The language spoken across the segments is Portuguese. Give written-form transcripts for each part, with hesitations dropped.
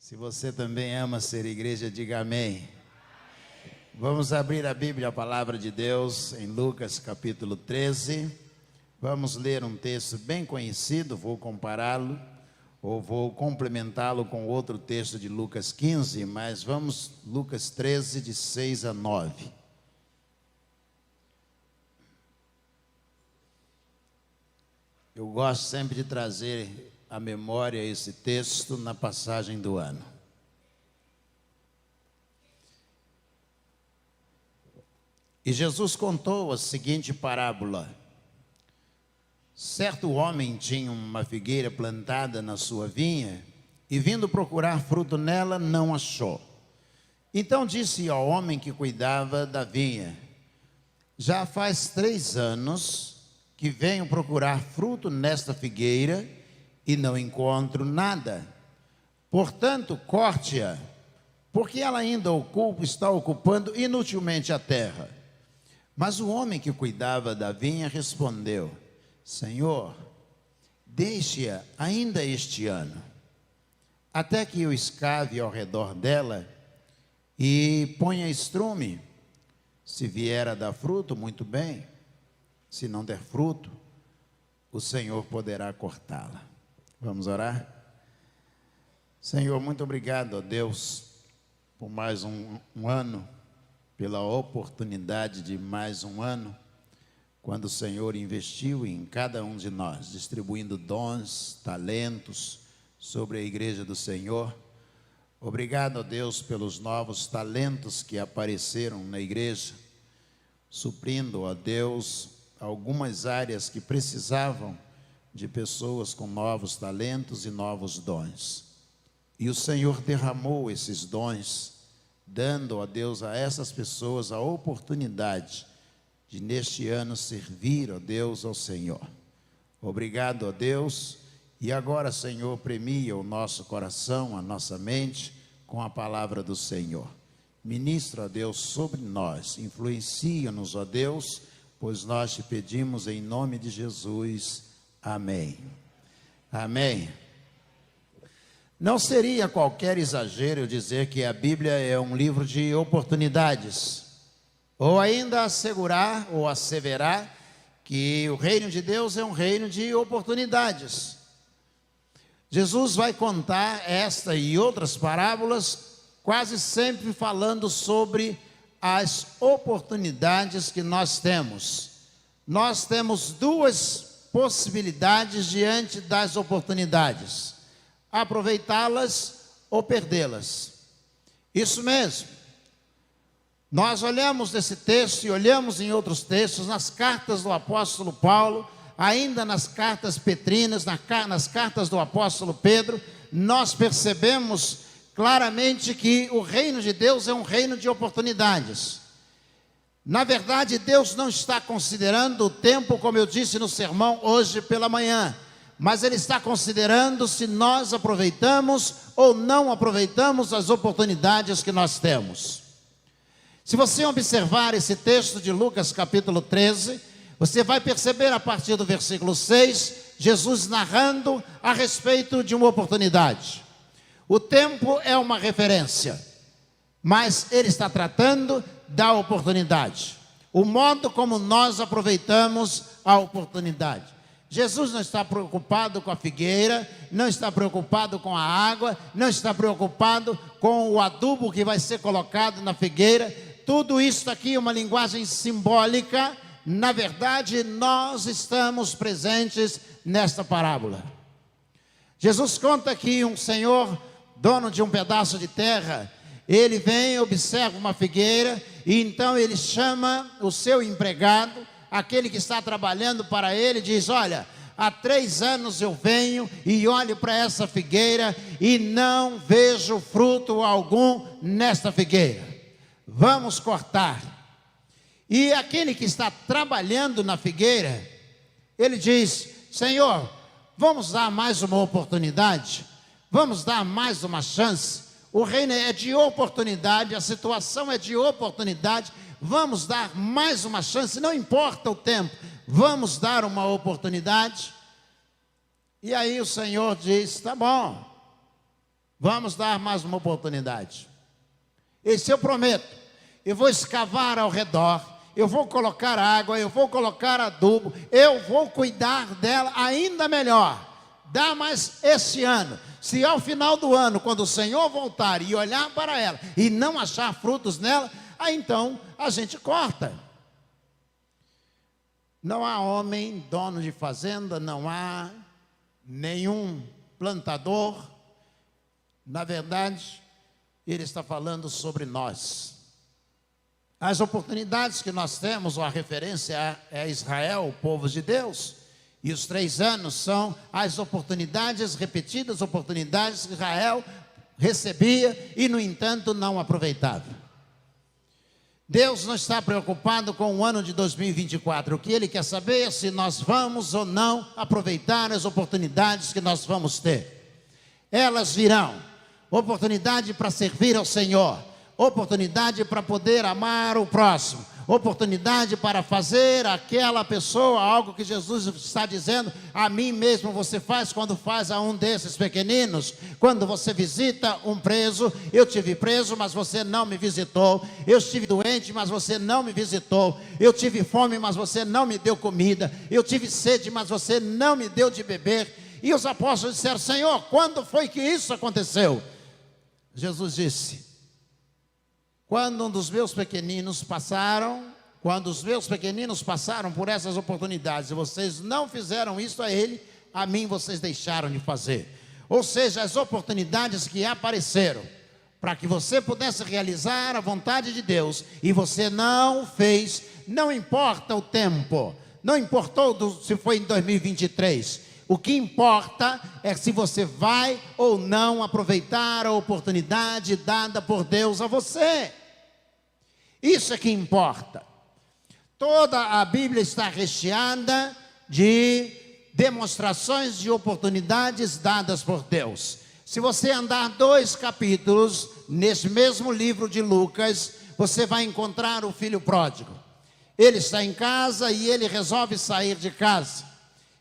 Se você também ama ser igreja, diga amém. Vamos abrir a Bíblia, a palavra de Deus, em Lucas capítulo 13. Vamos ler um texto bem conhecido, vou compará-lo, ou vou complementá-lo com outro texto de Lucas 15, mas vamos, Lucas 13, de 6 a 9. Eu gosto sempre de trazer à memória esse texto na passagem do ano. E Jesus contou a seguinte parábola. Certo homem tinha uma figueira plantada na sua vinha e, vindo procurar fruto nela, não achou. Então disse ao homem que cuidava da vinha: já faz 3 anos que venho procurar fruto nesta figueira e não encontro nada. Portanto, corte-a, porque ela ainda está ocupando inutilmente a terra. Mas o homem que cuidava da vinha respondeu: Senhor, deixe-a ainda este ano, até que eu escave ao redor dela e ponha estrume. Se vier a dar fruto, muito bem. Se não der fruto, o Senhor poderá cortá-la. Vamos orar? Senhor, muito obrigado, ó Deus, por mais um ano, pela oportunidade de mais um ano, quando o Senhor investiu em cada um de nós, distribuindo dons, talentos sobre a igreja do Senhor. Obrigado, ó Deus, pelos novos talentos que apareceram na igreja, suprindo, ó Deus, algumas áreas que precisavam de pessoas com novos talentos e novos dons. E o Senhor derramou esses dons, dando, ó Deus, a essas pessoas a oportunidade de neste ano servir, ó Deus, ao Senhor. Obrigado, ó Deus. E agora, Senhor, premia o nosso coração, a nossa mente, com a palavra do Senhor. Ministra, ó Deus, sobre nós, influencia-nos, ó Deus, pois nós te pedimos em nome de Jesus. Amém. Amém. Não seria qualquer exagero dizer que a Bíblia é um livro de oportunidades, ou ainda assegurar ou asseverar que o reino de Deus é um reino de oportunidades. Jesus vai contar esta e outras parábolas, quase sempre falando sobre as oportunidades que nós temos. Nós temos 2 possibilidades diante das oportunidades: aproveitá-las ou perdê-las. Isso mesmo. Nós olhamos nesse texto e olhamos em outros textos, nas cartas do apóstolo Paulo, ainda nas cartas petrinas, nas cartas do apóstolo Pedro, nós percebemos claramente que o reino de Deus é um reino de oportunidades. Na verdade, Deus não está considerando o tempo, como eu disse no sermão hoje pela manhã, mas Ele está considerando se nós aproveitamos ou não aproveitamos as oportunidades que nós temos. Se você observar esse texto de Lucas capítulo 13, você vai perceber a partir do versículo 6, Jesus narrando a respeito de uma oportunidade. O tempo é uma referência, mas Ele está tratando da oportunidade, o modo como nós aproveitamos a oportunidade. Jesus não está preocupado com a figueira, não está preocupado com a água, não está preocupado com o adubo que vai ser colocado na figueira. Tudo isso aqui é uma linguagem simbólica. Na verdade, nós estamos presentes nesta parábola. Jesus conta que um senhor, dono de um pedaço de terra, ele vem, observa uma figueira, e então ele chama o seu empregado, aquele que está trabalhando para ele, diz: olha, há 3 anos eu venho e olho para essa figueira e não vejo fruto algum nesta figueira. Vamos cortar. E aquele que está trabalhando na figueira, ele diz: Senhor, vamos dar mais uma oportunidade, vamos dar mais uma chance. O reino é de oportunidade, a situação é de oportunidade. Vamos dar mais uma chance, não importa o tempo, vamos dar uma oportunidade. E aí o Senhor diz: tá bom, vamos dar mais uma oportunidade. Esse eu prometo, eu vou escavar ao redor, eu vou colocar água, eu vou colocar adubo, eu vou cuidar dela ainda melhor. Dá mais esse ano. Se ao final do ano, quando o Senhor voltar e olhar para ela e não achar frutos nela, aí então a gente corta. Não há homem dono de fazenda, não há nenhum plantador. Na verdade, ele está falando sobre nós. As oportunidades que nós temos, ou a referência é Israel, o povo de Deus. E os 3 anos são as oportunidades repetidas, oportunidades que Israel recebia e, no entanto, não aproveitava. Deus não está preocupado com o ano de 2024. O que Ele quer saber é se nós vamos ou não aproveitar as oportunidades que nós vamos ter. Elas virão. Oportunidade para servir ao Senhor. Oportunidade para poder amar o próximo. Oportunidade para fazer aquela pessoa algo que Jesus está dizendo: a mim mesmo você faz quando faz a um desses pequeninos. Quando você visita um preso, eu tive preso, mas você não me visitou. Eu estive doente, mas você não me visitou. Eu tive fome, mas você não me deu comida. Eu tive sede, mas você não me deu de beber. E os apóstolos disseram: Senhor, quando foi que isso aconteceu? Jesus disse: quando os meus pequeninos passaram por essas oportunidades, e vocês não fizeram isso a ele, a mim vocês deixaram de fazer. Ou seja, as oportunidades que apareceram para que você pudesse realizar a vontade de Deus, e você não fez, não importa o tempo, não importou se foi em 2023, o que importa é se você vai ou não aproveitar a oportunidade dada por Deus a você. Isso é que importa. Toda a Bíblia está recheada de demonstrações de oportunidades dadas por Deus. Se você andar 2 capítulos nesse mesmo livro de Lucas, você vai encontrar o filho pródigo. Ele está em casa e ele resolve sair de casa.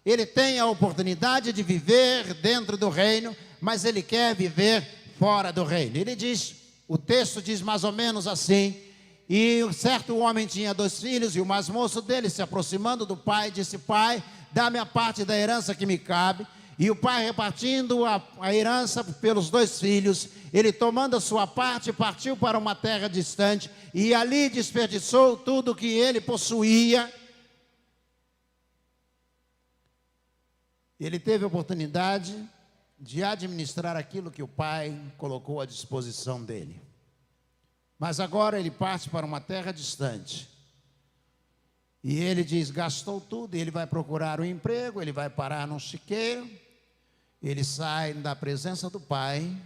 Ele tem a oportunidade de viver dentro do reino, mas ele quer viver fora do reino. Ele diz, o texto diz mais ou menos assim: e um certo homem tinha 2 filhos, e o mais moço dele, se aproximando do pai, disse: pai, dá-me a parte da herança que me cabe. E o pai, repartindo a herança pelos 2 filhos, ele, tomando a sua parte, partiu para uma terra distante, e ali desperdiçou tudo que ele possuía. Ele teve a oportunidade de administrar aquilo que o pai colocou à disposição dele. Mas agora ele parte para uma terra distante. E ele diz, gastou tudo, e ele vai procurar um emprego, ele vai parar num chiqueiro. Ele sai da presença do pai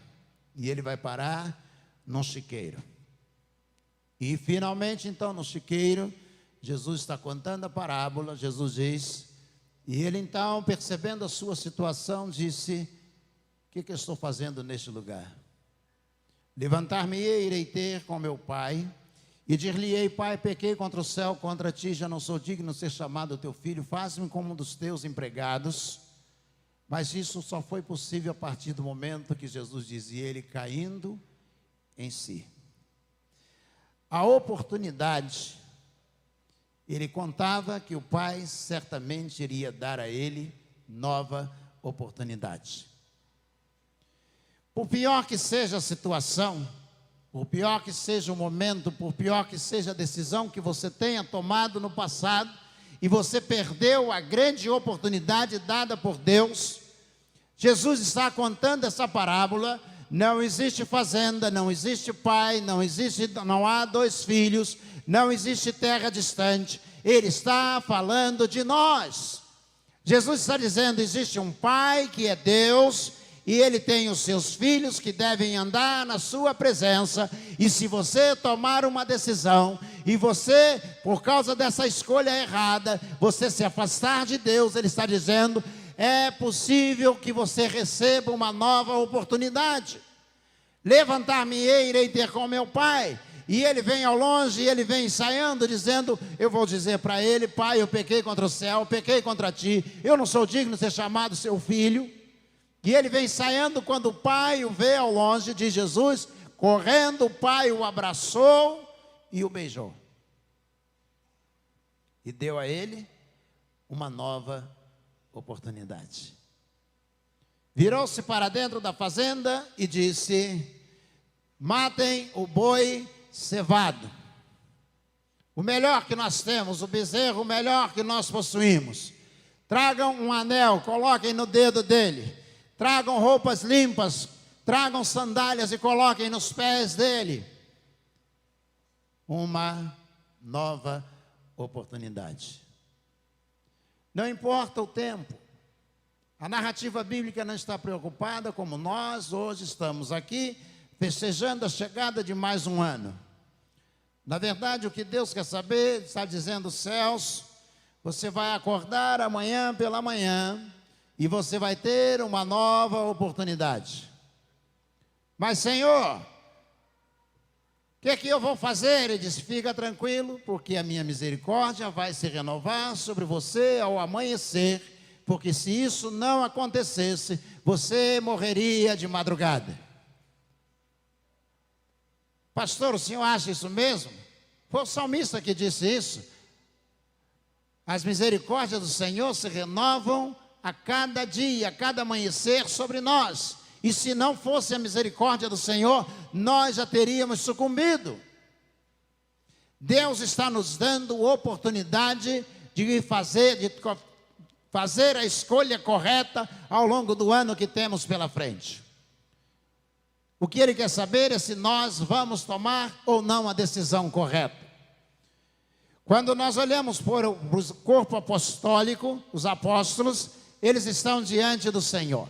e ele vai parar num chiqueiro. E finalmente, então, no chiqueiro, Jesus está contando a parábola. Jesus diz, e ele então, percebendo a sua situação, disse: o que eu estou fazendo neste lugar? Levantar-me-ei, irei ter com meu pai, e dir-lhe-ei: pai, pequei contra o céu, contra ti, já não sou digno de ser chamado teu filho, faz-me como um dos teus empregados. Mas isso só foi possível a partir do momento que Jesus dizia, ele caindo em si. A oportunidade, ele contava que o pai certamente iria dar a ele nova oportunidade. Por pior que seja a situação, por pior que seja o momento, por pior que seja a decisão que você tenha tomado no passado, e você perdeu a grande oportunidade dada por Deus, Jesus está contando essa parábola. Não existe fazenda, não existe pai, não há 2 filhos, não existe terra distante. Ele está falando de nós. Jesus está dizendo, existe um pai que é Deus, e ele tem os seus filhos que devem andar na sua presença. E se você tomar uma decisão, e você, por causa dessa escolha errada, você se afastar de Deus, ele está dizendo, é possível que você receba uma nova oportunidade. Levantar-me-ei, irei ter com meu pai. E ele vem ao longe, e ele vem ensaiando, dizendo, eu vou dizer para ele, pai, eu pequei contra o céu, eu pequei contra ti, eu não sou digno de ser chamado seu filho. E ele vem saindo quando o pai o vê ao longe, diz Jesus, correndo, o pai o abraçou e o beijou. E deu a ele uma nova oportunidade. Virou-se para dentro da fazenda e disse: matem o boi cevado, o melhor que nós temos, o bezerro melhor que nós possuímos. Tragam um anel, coloquem no dedo dele. Tragam roupas limpas, tragam sandálias e coloquem nos pés dele. Uma nova oportunidade. Não importa o tempo. A narrativa bíblica não está preocupada como nós hoje estamos aqui, festejando a chegada de mais um ano. Na verdade, o que Deus quer saber, está dizendo: céus, você vai acordar amanhã pela manhã e você vai ter uma nova oportunidade. Mas, Senhor, o que é que eu vou fazer? Ele disse: fica tranquilo, porque a minha misericórdia vai se renovar sobre você ao amanhecer, porque se isso não acontecesse, você morreria de madrugada. Pastor, o senhor acha isso mesmo? Foi o salmista que disse isso. As misericórdias do Senhor se renovam a cada dia, a cada amanhecer sobre nós. E se não fosse a misericórdia do Senhor, nós já teríamos sucumbido. Deus está nos dando oportunidade de fazer a escolha correta ao longo do ano que temos pela frente. O que Ele quer saber é se nós vamos tomar ou não a decisão correta. Quando nós olhamos para o corpo apostólico, os apóstolos, eles estão diante do Senhor.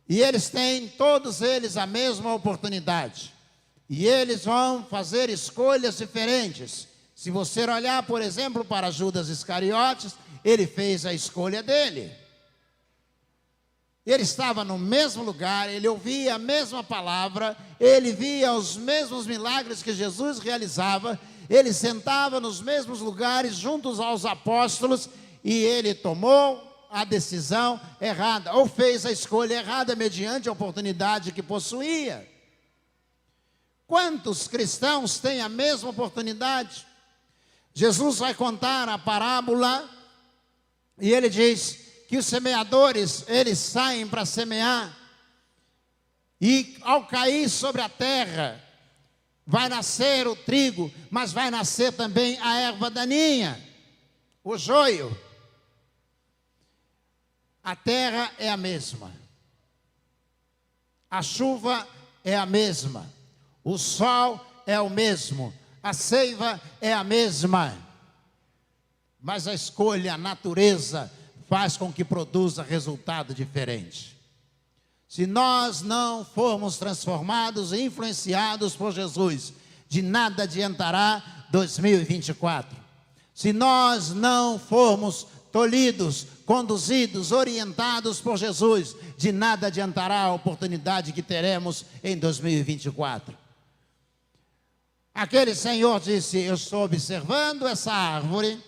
E eles têm, todos eles, a mesma oportunidade. E eles vão fazer escolhas diferentes. Se você olhar, por exemplo, para Judas Iscariotes, ele fez a escolha dele. Ele estava no mesmo lugar, ele ouvia a mesma palavra, ele via os mesmos milagres que Jesus realizava, ele sentava nos mesmos lugares juntos aos apóstolos, e ele tomou a decisão errada, ou fez a escolha errada mediante a oportunidade que possuía. Quantos cristãos têm a mesma oportunidade? Jesus vai contar a parábola, e ele diz que os semeadores, eles saem para semear, e ao cair sobre a terra, vai nascer o trigo, mas vai nascer também a erva daninha, o joio. A terra é a mesma, a chuva é a mesma, o sol é o mesmo, a seiva é a mesma, mas a escolha, a natureza, faz com que produza resultado diferente. Se nós não formos transformados e influenciados por Jesus, de nada adiantará 2024. Se nós não formos tolhidos, conduzidos, orientados por Jesus, de nada adiantará a oportunidade que teremos em 2024. Aquele senhor disse: eu estou observando essa árvore,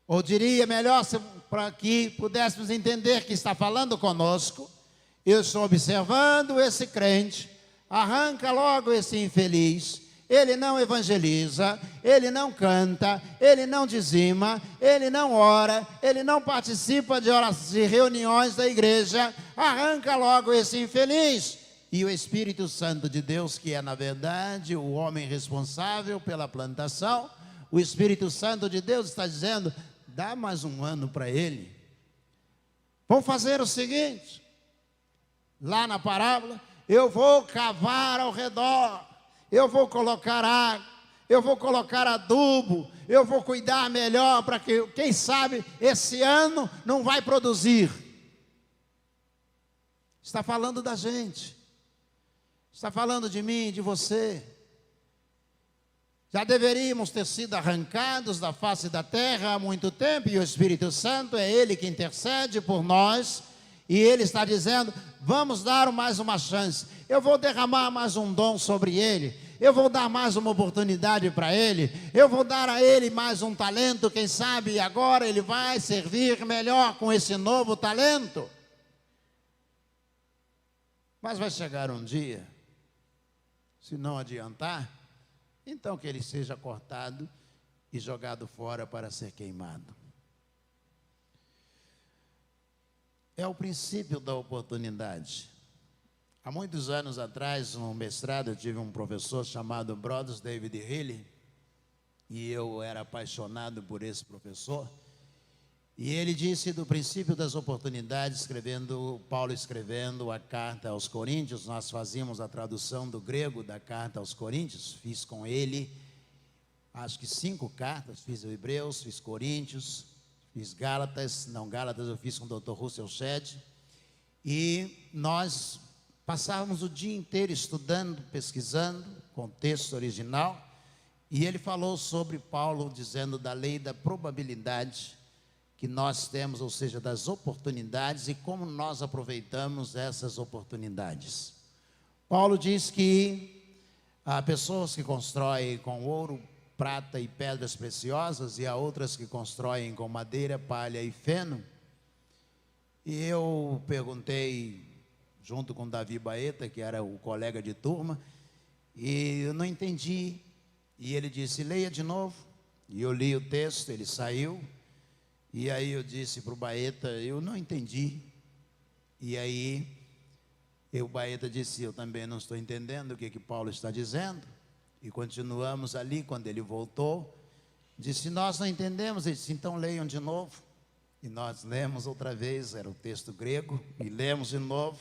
ou diria melhor, para que pudéssemos entender que está falando conosco, eu estou observando esse crente, arranca logo esse infeliz, ele não evangeliza, ele não canta, ele não dizima, ele não ora, ele não participa de reuniões da igreja, arranca logo esse infeliz. E o Espírito Santo de Deus, que é na verdade o homem responsável pela plantação, o Espírito Santo de Deus está dizendo: dá mais um ano para ele. Vamos fazer o seguinte, lá na parábola, eu vou cavar ao redor, eu vou colocar água, eu vou colocar adubo, eu vou cuidar melhor para que, quem sabe, esse ano não vai produzir. Está falando da gente, está falando de mim, de você. Já deveríamos ter sido arrancados da face da terra há muito tempo, e o Espírito Santo é Ele que intercede por nós, e Ele está dizendo: vamos dar mais uma chance, eu vou derramar mais um dom sobre ele, eu vou dar mais uma oportunidade para ele, eu vou dar a ele mais um talento, quem sabe agora ele vai servir melhor com esse novo talento. Mas vai chegar um dia, se não adiantar, então que ele seja cortado e jogado fora para ser queimado. É o princípio da oportunidade. Há muitos anos atrás, no mestrado, eu tive um professor chamado Brothers David Healy, e eu era apaixonado por esse professor. E ele disse do princípio das oportunidades, Paulo escrevendo a carta aos Coríntios. Nós fazíamos a tradução do grego da carta aos Coríntios, fiz com ele, acho que 5 cartas, fiz o Hebreus, fiz Coríntios, fiz Gálatas, eu fiz com o Dr. Russell Shedd, e nós passávamos o dia inteiro estudando, pesquisando, contexto original, e ele falou sobre Paulo, dizendo da lei da probabilidade que nós temos, ou seja, das oportunidades e como nós aproveitamos essas oportunidades. Paulo diz que há pessoas que constroem com ouro, prata e pedras preciosas, e há outras que constroem com madeira, palha e feno. E eu perguntei, junto com Davi Baeta, que era o colega de turma, e eu não entendi. E ele disse, leia de novo. E eu li o texto, ele saiu. E aí eu disse para o Baeta, eu não entendi. E aí o Baeta disse, eu também não estou entendendo o que Paulo está dizendo. E continuamos ali. Quando ele voltou, disse, nós não entendemos. Ele disse, então leiam de novo. E nós lemos outra vez, era o texto grego, e lemos de novo.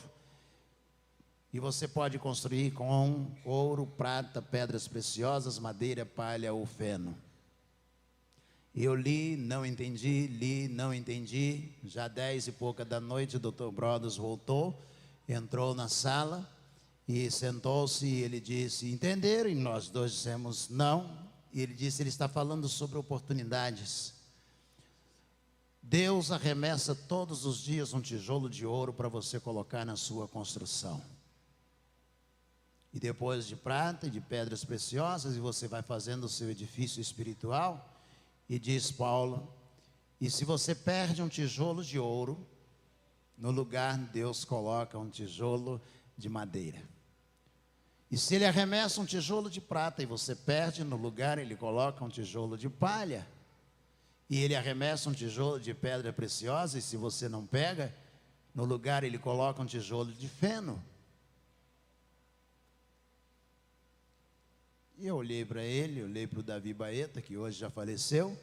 E você pode construir com ouro, prata, pedras preciosas, madeira, palha ou feno. Eu li, não entendi, já 10 e pouca da noite, o Dr. Brothers voltou, entrou na sala e sentou-se, e ele disse, entenderam? E nós dois dissemos, não. E ele disse, ele está falando sobre oportunidades. Deus arremessa todos os dias um tijolo de ouro para você colocar na sua construção. E depois de prata e de pedras preciosas, e você vai fazendo o seu edifício espiritual. E diz Paulo, e se você perde um tijolo de ouro, no lugar Deus coloca um tijolo de madeira. E se ele arremessa um tijolo de prata e você perde, no lugar ele coloca um tijolo de palha. E ele arremessa um tijolo de pedra preciosa, e se você não pega, no lugar ele coloca um tijolo de feno. E eu olhei para ele, olhei para o Davi Baeta, que hoje já faleceu,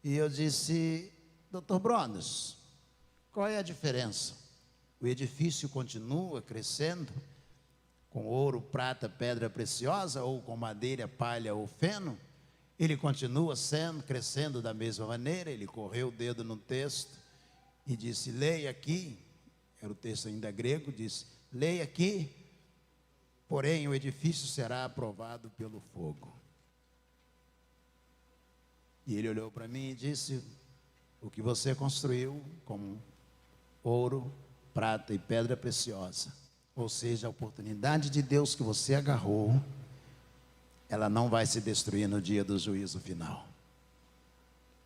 e eu disse, Dr. Brothers, qual é a diferença? O edifício continua crescendo com ouro, prata, pedra preciosa, ou com madeira, palha ou feno? Ele continua crescendo da mesma maneira. Ele correu o dedo no texto e disse, leia aqui, era o texto ainda grego, disse, leia aqui, porém o edifício será aprovado pelo fogo. E ele olhou para mim e disse, o que você construiu com ouro, prata e pedra preciosa, ou seja, a oportunidade de Deus que você agarrou, ela não vai se destruir no dia do juízo final.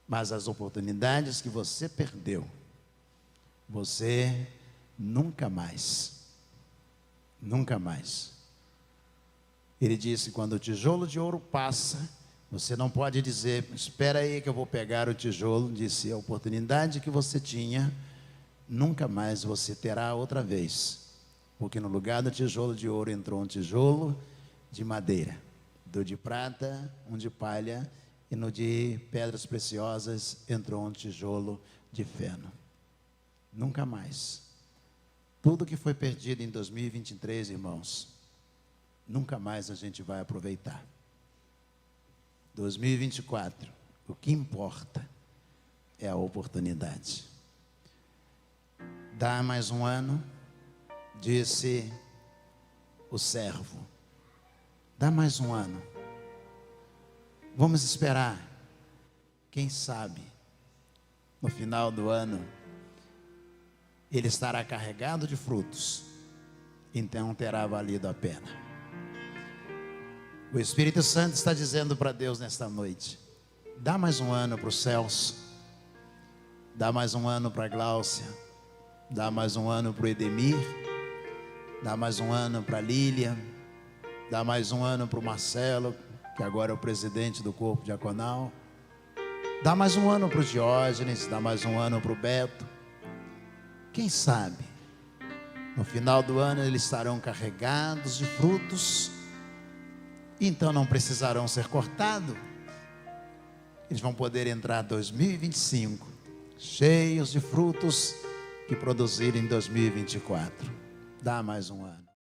Mas as oportunidades que você perdeu, você nunca mais. Ele disse, quando o tijolo de ouro passa, você não pode dizer, espera aí que eu vou pegar o tijolo. Disse, a oportunidade que você tinha, nunca mais você terá outra vez. Porque no lugar do tijolo de ouro entrou um tijolo de madeira. Do de prata, um de palha, e no de pedras preciosas entrou um tijolo de feno. Nunca mais. Tudo que foi perdido em 2023, irmãos, nunca mais a gente vai aproveitar. 2024, o que importa é a oportunidade. Dá mais um ano, disse o servo. Dá mais um ano. Vamos esperar. Quem sabe, no final do ano, ele estará carregado de frutos. Então terá valido a pena. O Espírito Santo está dizendo para Deus nesta noite, dá mais um ano para o Celso, dá mais um ano para a Gláucia, dá mais um ano para o Edemir, Dá mais um ano para a Lília. Dá mais um ano para o Marcelo, que agora é o presidente do corpo diaconal. Dá mais um ano para o Diógenes. Dá mais um ano para o Beto. Quem sabe, no final do ano eles estarão carregados de frutos. Então não precisarão ser cortados. Eles vão poder entrar em 2025 cheios de frutos que produzirem em 2024. Dá mais um ano.